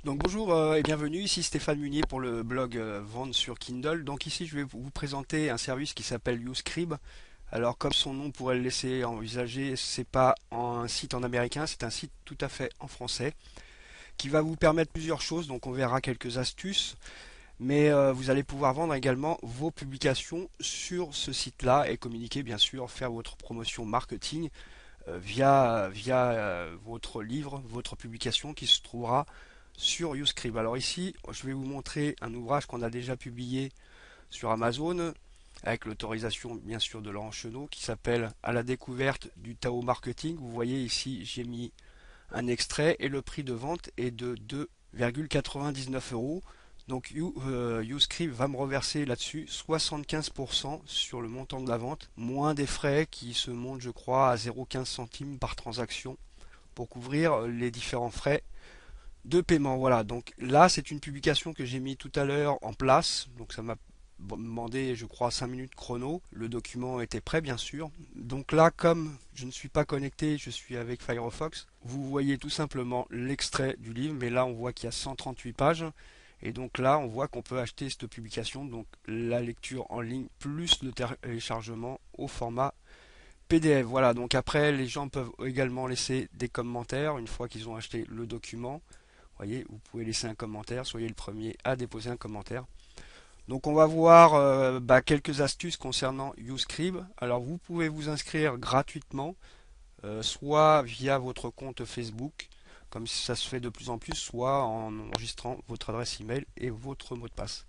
Donc bonjour et bienvenue, ici Stéphane Munier pour le blog Vendre sur Kindle. Donc ici je vais vous présenter un service qui s'appelle YouScribe. Alors comme son nom pourrait le laisser envisager, c'est pas un site en américain, c'est un site tout à fait en français qui va vous permettre plusieurs choses. Donc on verra quelques astuces, mais vous allez pouvoir vendre également vos publications sur ce site-là et communiquer bien sûr, faire votre promotion marketing via votre livre, votre publication qui se trouvera sur YouScribe. Alors ici, je vais vous montrer un ouvrage qu'on a déjà publié sur Amazon avec l'autorisation bien sûr de Laurent Chenot qui s'appelle À la découverte du Tao Marketing. Vous voyez ici, j'ai mis un extrait et le prix de vente est de 2,99 euros. Donc YouScribe va me reverser là-dessus 75% sur le montant de la vente, moins des frais qui se montent je crois à 0,15 centimes par transaction pour couvrir les différents frais de paiement. Voilà, donc là c'est une publication que j'ai mis tout à l'heure en place, donc ça m'a demandé je crois 5 minutes chrono, le document était prêt bien sûr. Donc là comme je ne suis pas connecté, je suis avec Firefox, vous voyez tout simplement l'extrait du livre, mais là on voit qu'il y a 138 pages. Et donc là, on voit qu'on peut acheter cette publication, donc la lecture en ligne plus le téléchargement au format PDF. Voilà, donc après, les gens peuvent également laisser des commentaires une fois qu'ils ont acheté le document. Vous voyez, vous pouvez laisser un commentaire, soyez le premier à déposer un commentaire. Donc on va voir quelques astuces concernant YouScribe. Alors vous pouvez vous inscrire gratuitement, soit via votre compte Facebook, comme ça se fait de plus en plus, soit en enregistrant votre adresse email et votre mot de passe.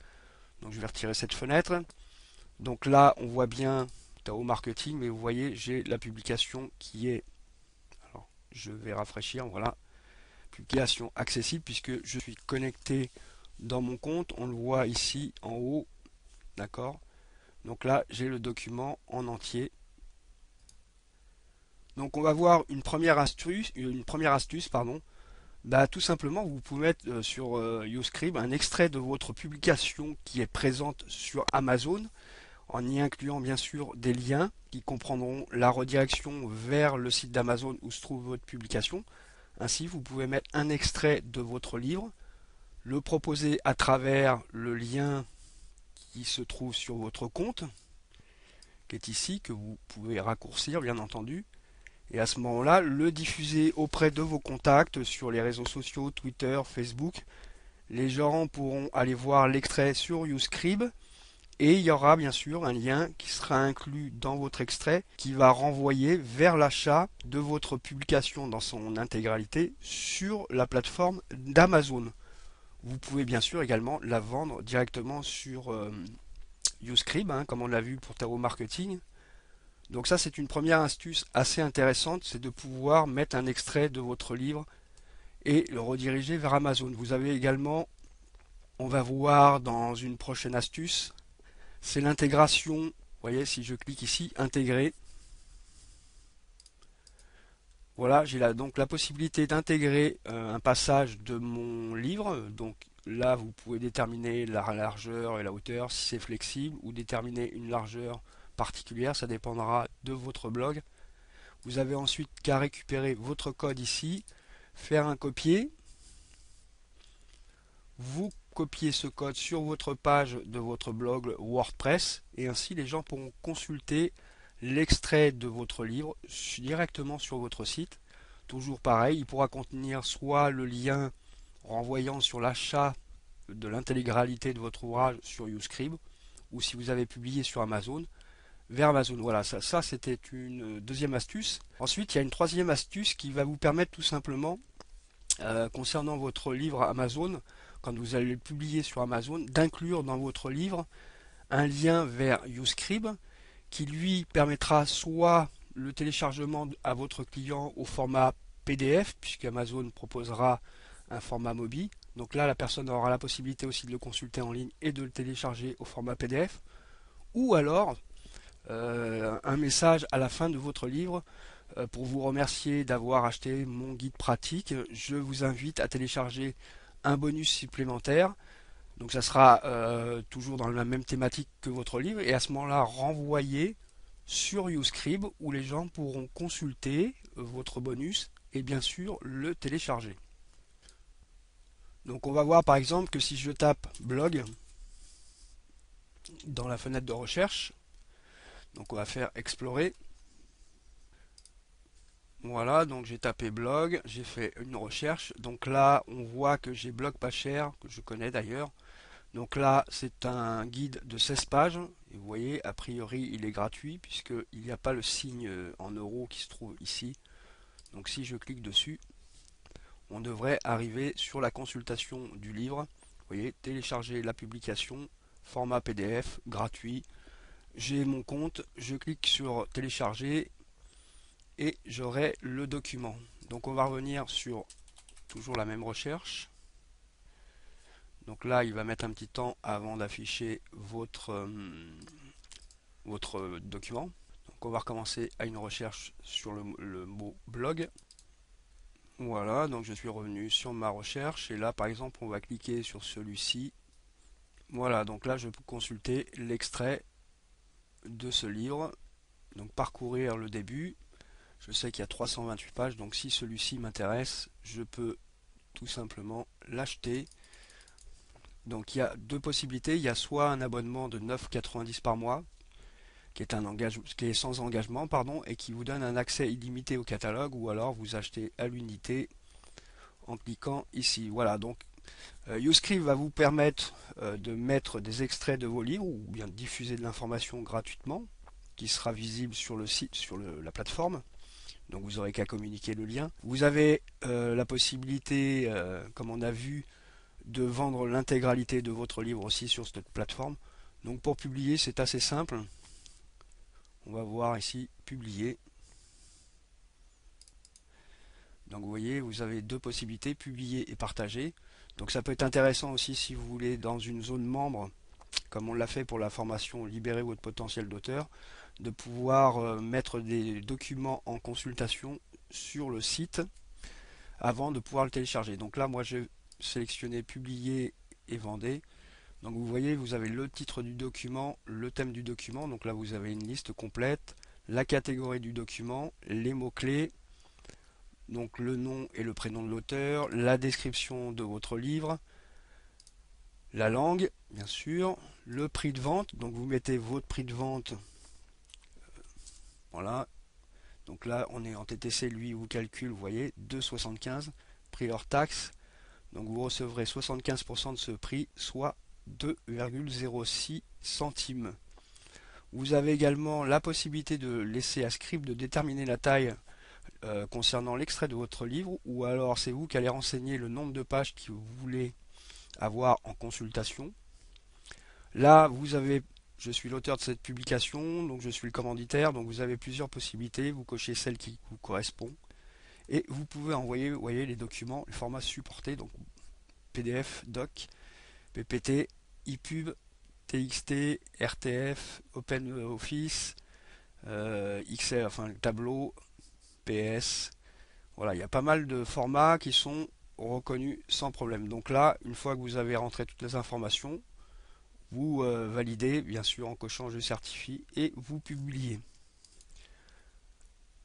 Donc je vais retirer cette fenêtre. Donc là on voit bien Tao Marketing, mais vous voyez j'ai la publication qui est, alors je vais rafraîchir, voilà, publication accessible puisque je suis connecté dans mon compte. On le voit ici en haut, d'accord. Donc là j'ai le document en entier. Donc on va voir une première astuce, pardon. Bah, tout simplement, vous pouvez mettre sur YouScribe un extrait de votre publication qui est présente sur Amazon, en y incluant bien sûr des liens qui comprendront la redirection vers le site d'Amazon où se trouve votre publication. Ainsi, vous pouvez mettre un extrait de votre livre, le proposer à travers le lien qui se trouve sur votre compte, qui est ici, que vous pouvez raccourcir bien entendu, et à ce moment-là, le diffuser auprès de vos contacts sur les réseaux sociaux, Twitter, Facebook. Les gens pourront aller voir l'extrait sur YouScribe et il y aura bien sûr un lien qui sera inclus dans votre extrait qui va renvoyer vers l'achat de votre publication dans son intégralité sur la plateforme d'Amazon. Vous pouvez bien sûr également la vendre directement sur YouScribe, comme on l'a vu pour Tarot Marketing. Donc ça c'est une première astuce assez intéressante, c'est de pouvoir mettre un extrait de votre livre et le rediriger vers Amazon. Vous avez également, on va voir dans une prochaine astuce, c'est l'intégration. Vous voyez, si je clique ici, intégrer, voilà, j'ai là donc la possibilité d'intégrer un passage de mon livre. Donc là, vous pouvez déterminer la largeur et la hauteur si c'est flexible ou déterminer une largeur particulière, ça dépendra de votre blog. Vous avez ensuite qu'à récupérer votre code ici, faire un copier, vous copiez ce code sur votre page de votre blog WordPress et ainsi les gens pourront consulter l'extrait de votre livre directement sur votre site. Toujours pareil, il pourra contenir soit le lien renvoyant sur l'achat de l'intégralité de votre ouvrage sur YouScribe ou si vous avez publié sur Amazon, vers Amazon. Voilà, ça c'était une deuxième astuce. Ensuite, il y a une troisième astuce qui va vous permettre tout simplement, concernant votre livre Amazon, quand vous allez le publier sur Amazon, d'inclure dans votre livre un lien vers YouScribe qui lui permettra soit le téléchargement à votre client au format PDF, puisque Amazon proposera un format mobile. Donc là, la personne aura la possibilité aussi de le consulter en ligne et de le télécharger au format PDF. Ou alors, un message à la fin de votre livre pour vous remercier d'avoir acheté mon guide pratique. Je vous invite à télécharger un bonus supplémentaire. Donc ça sera toujours dans la même thématique que votre livre et à ce moment-là renvoyer sur YouScribe où les gens pourront consulter votre bonus et bien sûr le télécharger. Donc on va voir par exemple que si je tape blog dans la fenêtre de recherche, donc on va faire explorer. Voilà, donc j'ai tapé blog, j'ai fait une recherche. Donc là, on voit que j'ai blog pas cher, que je connais d'ailleurs. Donc là, c'est un guide de 16 pages. Et vous voyez, a priori, il est gratuit puisqu'il n'y a pas le signe en euros qui se trouve ici. Donc si je clique dessus, on devrait arriver sur la consultation du livre. Vous voyez, télécharger la publication, format PDF, gratuit. J'ai mon compte, je clique sur télécharger et j'aurai le document. Donc on va revenir sur toujours la même recherche. Donc là, il va mettre un petit temps avant d'afficher votre document. Donc on va recommencer à une recherche sur le mot blog. Voilà, donc je suis revenu sur ma recherche et là par exemple on va cliquer sur celui-ci. Voilà, donc là je peux consulter l'extrait de ce livre. Donc parcourir le début. Je sais qu'il y a 328 pages, donc si celui-ci m'intéresse, je peux tout simplement l'acheter. Donc il y a deux possibilités. Il y a soit un abonnement de 9,90 par mois, qui est sans engagement, pardon, et qui vous donne un accès illimité au catalogue, ou alors vous achetez à l'unité en cliquant ici. Voilà, donc YouScript va vous permettre de mettre des extraits de vos livres ou bien de diffuser de l'information gratuitement, qui sera visible sur le site, sur la plateforme. Donc vous aurez qu'à communiquer le lien. Vous avez la possibilité, comme on a vu, de vendre l'intégralité de votre livre aussi sur cette plateforme. Donc pour publier, c'est assez simple. On va voir ici publier. Donc vous voyez, vous avez deux possibilités, publier et partager. Donc ça peut être intéressant aussi si vous voulez dans une zone membre, comme on l'a fait pour la formation Libérer votre potentiel d'auteur, de pouvoir mettre des documents en consultation sur le site avant de pouvoir le télécharger. Donc là, moi, j'ai sélectionné publier et vendre. Donc vous voyez, vous avez le titre du document, le thème du document. Donc là, vous avez une liste complète, la catégorie du document, les mots-clés, donc le nom et le prénom de l'auteur, la description de votre livre, la langue, bien sûr, le prix de vente. Donc vous mettez votre prix de vente. Voilà. Donc là, on est en TTC, lui, vous calcule, vous voyez, 2,75, prix hors taxe. Donc vous recevrez 75% de ce prix, soit 2,06 centimes. Vous avez également la possibilité de laisser à Scribe de déterminer la taille concernant l'extrait de votre livre, ou alors c'est vous qui allez renseigner le nombre de pages que vous voulez avoir en consultation. Là, vous avez, je suis l'auteur de cette publication, donc je suis le commanditaire, donc vous avez plusieurs possibilités, vous cochez celle qui vous correspond, et vous pouvez envoyer, vous voyez, les documents, les formats supportés, donc PDF, doc, PPT, EPUB, TXT, RTF, OpenOffice, XL, enfin le tableau, PS. Voilà, il y a pas mal de formats qui sont reconnus sans problème. Donc là, une fois que vous avez rentré toutes les informations, vous validez, bien sûr, en cochant je certifie et vous publiez.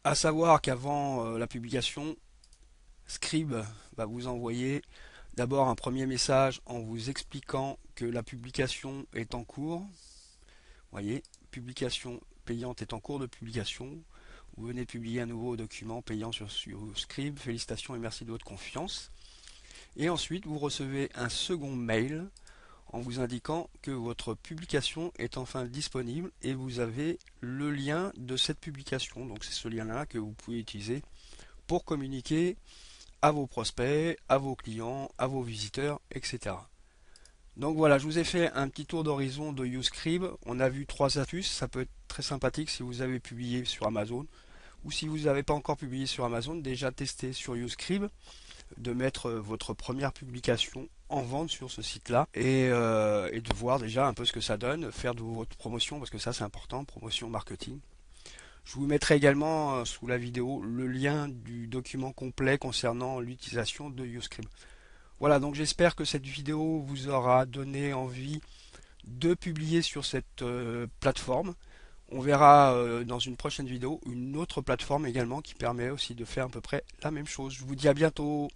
À savoir qu'avant la publication, Scribe va vous envoyer d'abord un premier message en vous expliquant que la publication est en cours. Vous voyez, publication payante est en cours de publication. Vous venez de publier un nouveau document payant sur Scribe. Félicitations et merci de votre confiance. Et ensuite, vous recevez un second mail en vous indiquant que votre publication est enfin disponible et vous avez le lien de cette publication. Donc c'est ce lien-là que vous pouvez utiliser pour communiquer à vos prospects, à vos clients, à vos visiteurs, etc. Donc voilà, je vous ai fait un petit tour d'horizon de YouScribe. On a vu trois astuces, ça peut être très sympathique si vous avez publié sur Amazon ou si vous n'avez pas encore publié sur Amazon, déjà testez sur YouScribe de mettre votre première publication en vente sur ce site-là et de voir déjà un peu ce que ça donne, faire de votre promotion parce que ça c'est important, promotion marketing. Je vous mettrai également sous la vidéo le lien du document complet concernant l'utilisation de YouScribe. Voilà, donc j'espère que cette vidéo vous aura donné envie de publier sur cette plateforme. On verra dans une prochaine vidéo une autre plateforme également qui permet aussi de faire à peu près la même chose. Je vous dis à bientôt.